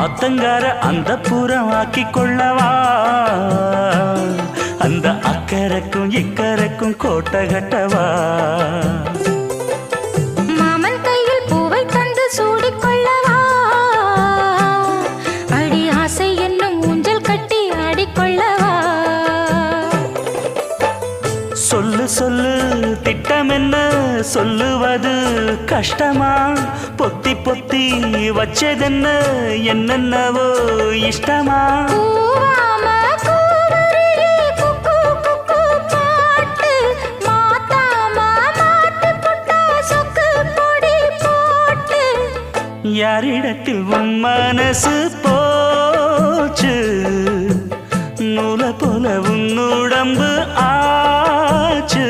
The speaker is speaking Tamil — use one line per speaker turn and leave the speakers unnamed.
ஆத்தங்கார அந்த புறம் ஆக்கி கொள்ளவா அந்த அக்கறைக்கும் இக்கரைக்கும் கோட்டை கட்டவா
மாமன் கையில் பூவை தந்து சூடிக்கொள்ளவா அடி ஆசை என்னும் ஊஞ்சல் கட்டி ஆடிக்கொள்ளவா
சொல்லு சொல்லு திட்டம் என்ன சொல்லுவது கஷ்டமா பொத்தி பொத்தி வச்சதென்ன என்னென்னவோ இஷ்டமா யாரிடத்தில் உன் மனசு போச்சு நூலை போல உன் உடம்பு ஆச்சு